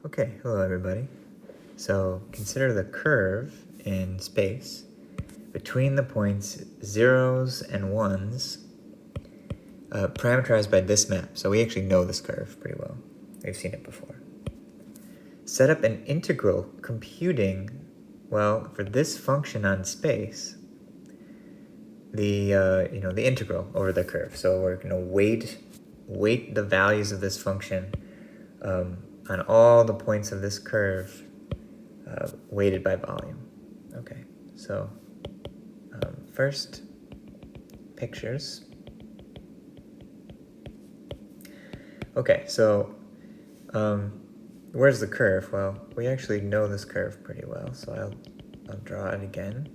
Okay, hello everybody. So consider the curve in space between the points 0s and 1s parameterized by this map. So we actually know this curve pretty well. We've seen it before. Set up an integral computing, well, for this function on space, the integral over the curve. So we're going to weight the values of this function on all the points of this curve weighted by volume. Okay, so first, pictures. Okay, so where's the curve? Well, we actually know this curve pretty well, so I'll draw it again.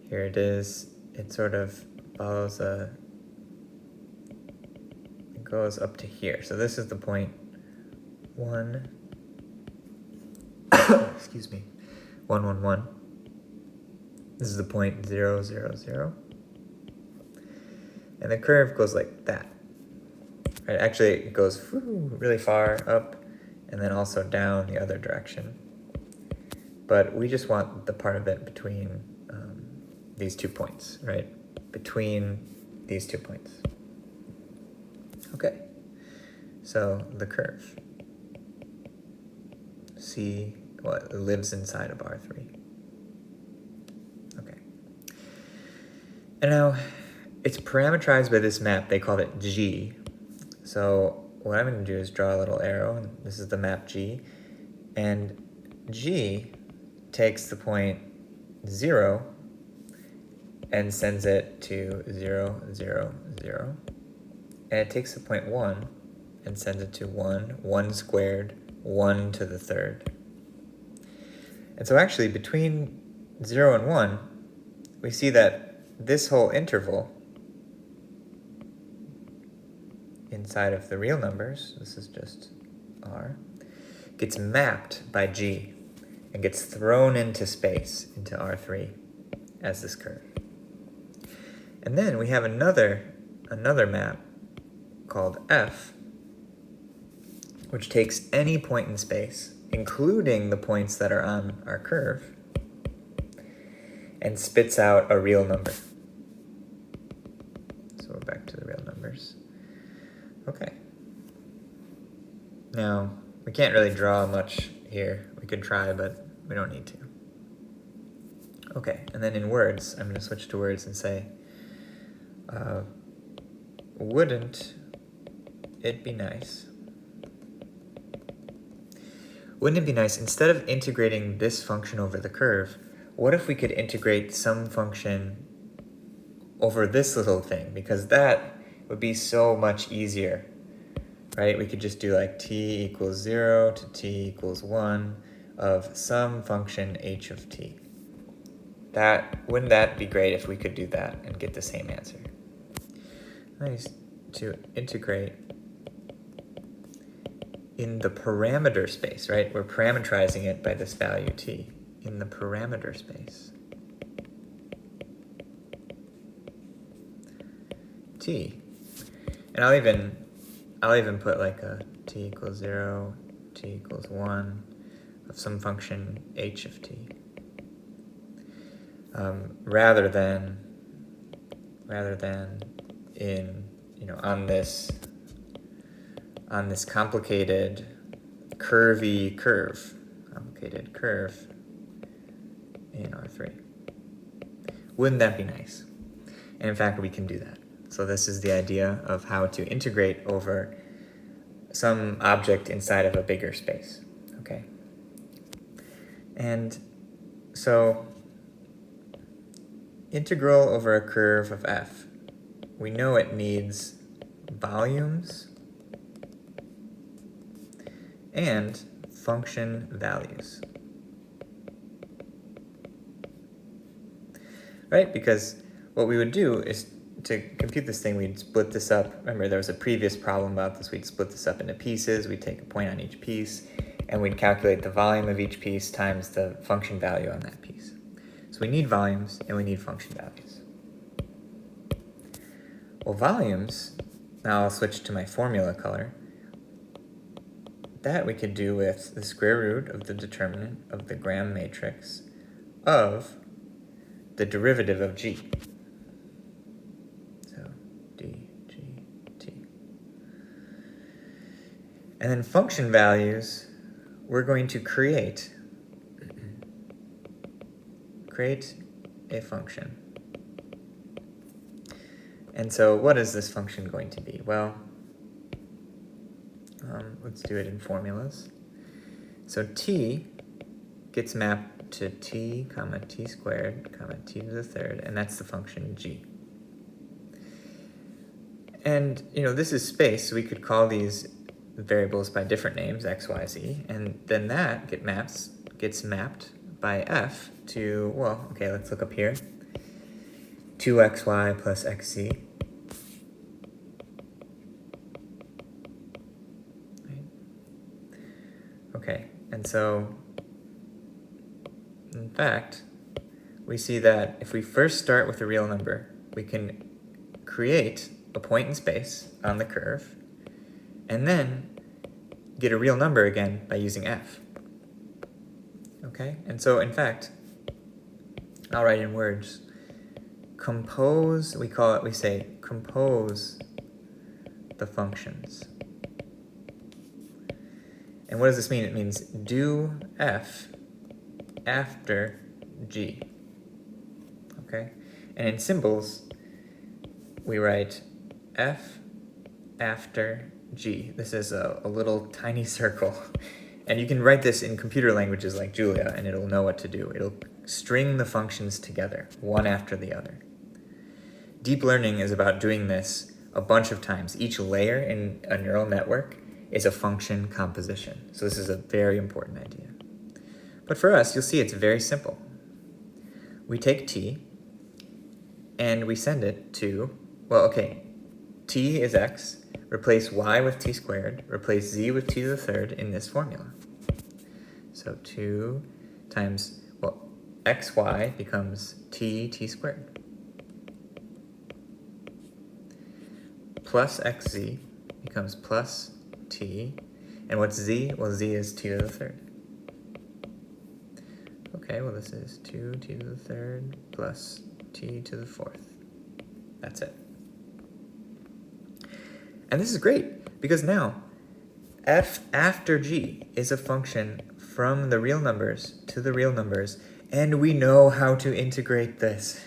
Here it is. It sort of follows it goes up to here. So this is the point 1, excuse me, 1, 1, 1. This is the point 0, 0, 0. And the curve goes like that. Right? Actually, it goes really far up and then also down the other direction. But we just want the part of it between these 2 points, right? Between these 2 points. Okay, so the curve. C, well, it lives inside of R3. Okay. And now, it's parameterized by this map. They called it G. So what I'm going to do is draw a little arrow, and this is the map G. And G takes the point 0 and sends it to 0, 0, 0. And it takes the point 1 and sends it to 1, 1 squared, 1 to the third. And so actually between 0 and 1, we see that this whole interval inside of the real numbers, this is just R, gets mapped by G and gets thrown into space, into R3, as this curve. And then we have another map called F, which takes any point in space, including the points that are on our curve, and spits out a real number. So we're back to the real numbers. Okay. Now, we can't really draw much here. We could try, but we don't need to. Okay, and then in words, I'm going to switch to words and say, wouldn't it be nice? Wouldn't it be nice, instead of integrating this function over the curve, what if we could integrate some function over this little thing? Because that would be so much easier, right? We could just do like t equals 0 to t equals 1 of some function h of t. Wouldn't that be great if we could do that and get the same answer? Nice to integrate in the parameter space, right? We're parameterizing it by this value t in the parameter space. T. And I'll even put like a t equals 0, t equals 1 of some function h of t. Rather than in, on this complicated curve in R3. Wouldn't that be nice? And in fact, we can do that. So this is the idea of how to integrate over some object inside of a bigger space, okay? And so integral over a curve of f. We know it needs volumes and function values. Right? Because what we would do is to compute this thing, we'd split this up. Remember, there was a previous problem about this. We'd split this up into pieces. We'd take a point on each piece, and we'd calculate the volume of each piece times the function value on that piece. So we need volumes, and we need function values. Well, volumes, now I'll switch to my formula color. that we could do with the square root of the determinant of the Gram matrix of the derivative of G. So d, G, t. And then function values, we're going to create a function. And so what is this function going to be? Well, let's do it in formulas. So t gets mapped to t comma t squared comma t to the third, and that's the function g. And this is space, so we could call these variables by different names, x, y, z, and then that gets mapped by f to, well, okay, let's look up here. 2xy plus xz. Right. Okay, and so in fact, we see that if we first start with a real number, we can create a point in space on the curve, and then get a real number again by using f. Okay, and so in fact, I'll write in words. Compose, we say compose the functions. And what does this mean? It means do f after g. Okay, and in symbols, we write f after g. This is a little tiny circle. And you can write this in computer languages like Julia, and it'll know what to do. It'll string the functions together, one after the other. Deep learning is about doing this a bunch of times. Each layer in a neural network is a function composition. So this is a very important idea. But for us, you'll see it's very simple. We take t, and we send it to, well, okay, t is x, replace y with t squared, replace z with t to the third in this formula. So 2 times, well, xy becomes t squared. Plus xz becomes plus t. And what's z? Well, z is t to the third. Okay, well, this is 2t to the third plus t to the fourth. That's it. And this is great, because now f after g is a function from the real numbers to the real numbers, and we know how to integrate this.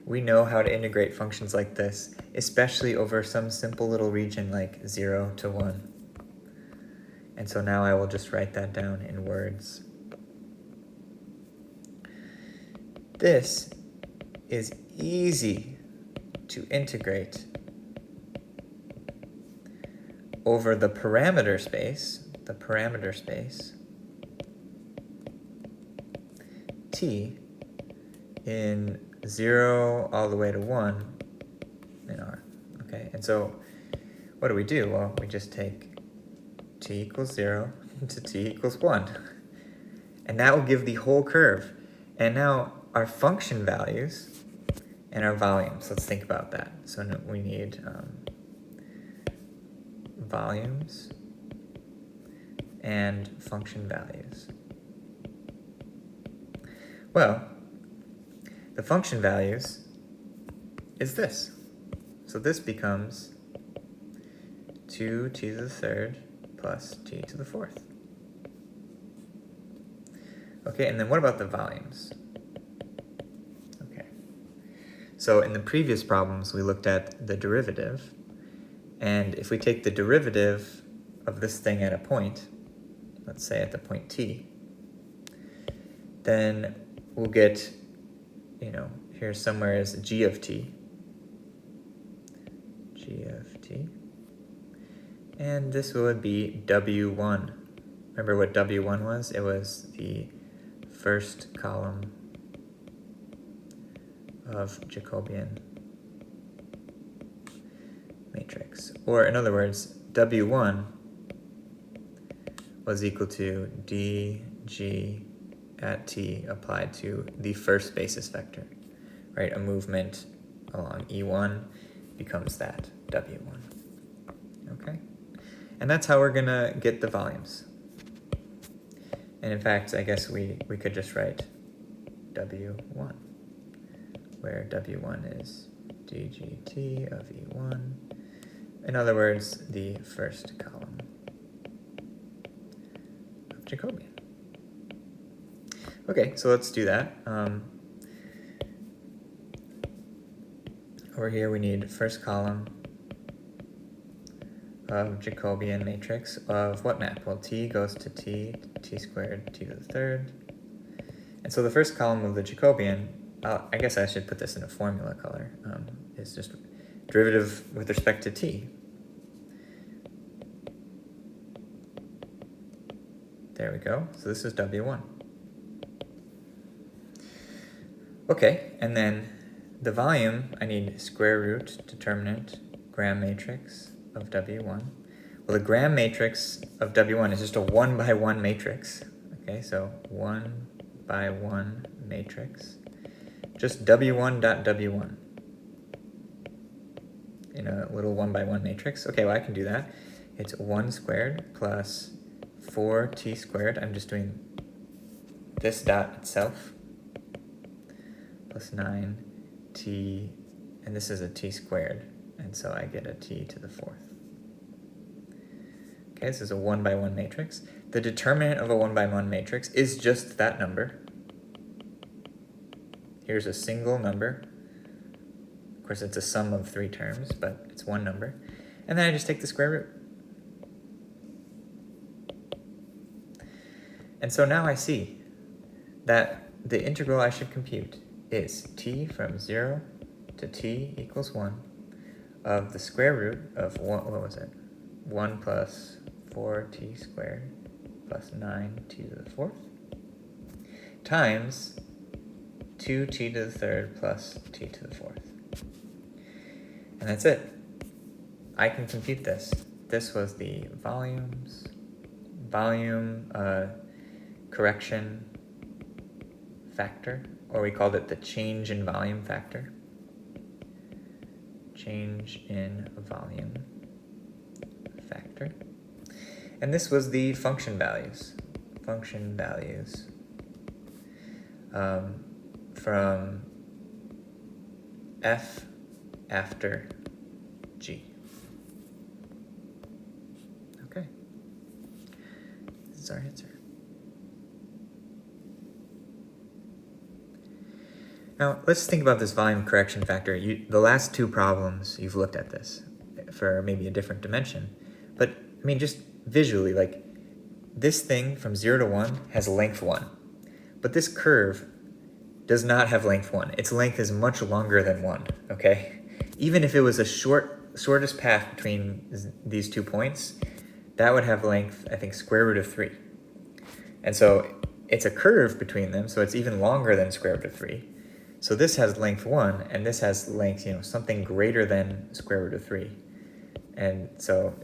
We know how to integrate functions like this, especially over some simple little region like 0 to 1. And so now I will just write that down in words. This is easy to integrate over the parameter space, t in 0 all the way to 1 in R. Okay, and so what do? Well, we just take t equals 0 to t equals 1. And that will give the whole curve. And now our function values and our volumes, let's think about that. So we need volumes and function values. Well, the function values is this. So this becomes 2t to the third plus t to the fourth. Okay, and then what about the volumes? Okay, so in the previous problems, we looked at the derivative. And if we take the derivative of this thing at a point, let's say at the point t, then we'll get, here somewhere is g of t. And this would be W1. Remember what W1 was? It was the first column of Jacobian matrix. Or in other words, W1 was equal to dg at t applied to the first basis vector, right? A movement along E1 becomes that W1, okay? And that's how we're gonna get the volumes. And in fact, I guess we could just write W1, where W1 is dgt of E1. In other words, the first column of Jacobian. Okay, so let's do that. Over here we need first column of Jacobian matrix of what map? Well, t goes to t squared, t to the third. And so the first column of the Jacobian, I guess I should put this in a formula color, is just derivative with respect to t. There we go. So this is W1. Okay, and then the volume, I need square root determinant gram matrix of W1. Well, the gram matrix of W1 is just a 1 by 1 matrix. Okay, so 1 by 1 matrix. Just W1 dot W1 in a little 1 by 1 matrix. Okay, well, I can do that. It's 1 squared plus 4t squared. I'm just doing this dot itself. Plus 9t, and this is a t squared, and so I get a t to the fourth. Okay, this is a 1 by 1 matrix. The determinant of a 1 by 1 matrix is just that number. Here's a single number. Of course, it's a sum of 3 terms, but it's one number. And then I just take the square root. And so now I see that the integral I should compute is t from 0 to t equals 1 of the square root of 1, what was it? 1 plus 4t squared plus 9t to the fourth times 2t to the third plus t to the fourth. And that's it. I can compute this. This was the volume correction factor, or we called it the change in volume factor. Change in volume factor. And this was the function values. Function values from f after g. Okay. This is our answer. Now, let's think about this volume correction factor. The last two problems, you've looked at this for maybe a different dimension. But, I mean, just visually, like, this thing from 0 to 1 has length 1. But this curve does not have length 1. Its length is much longer than 1, okay? Even if it was a shortest path between these 2 points, that would have length, I think, square root of 3. And so it's a curve between them, so it's even longer than square root of 3. So this has length 1, and this has length, something greater than square root of 3. And so,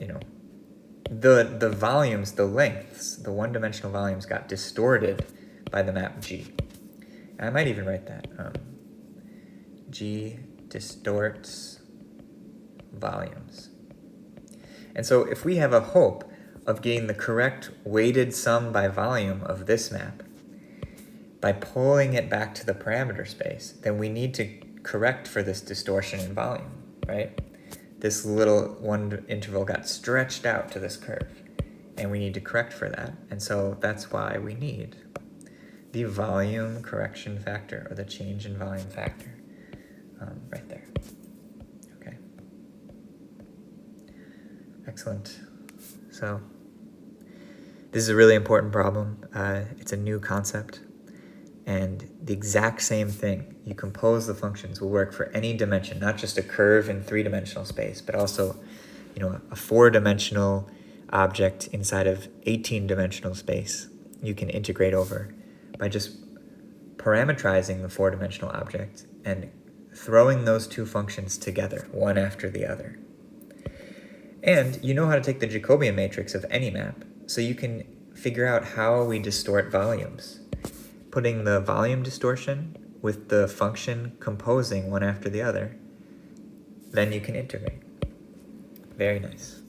the volumes, the lengths, the one-dimensional volumes got distorted by the map G. And I might even write that. G distorts volumes. And so if we have a hope of getting the correct weighted sum by volume of this map, by pulling it back to the parameter space, then we need to correct for this distortion in volume, right? This little one interval got stretched out to this curve, and we need to correct for that. And so that's why we need the volume correction factor, or the change in volume factor, right there. Okay. Excellent. So this is a really important problem. It's a new concept. And the exact same thing, you compose the functions, will work for any dimension, not just a curve in 3-dimensional space, but also, a 4-dimensional object inside of 18-dimensional space you can integrate over by just parametrizing the 4-dimensional object and throwing those two functions together, one after the other. And you know how to take the Jacobian matrix of any map, so you can figure out how we distort volumes. Putting the volume distortion with the function composing one after the other, then you can integrate. Very nice.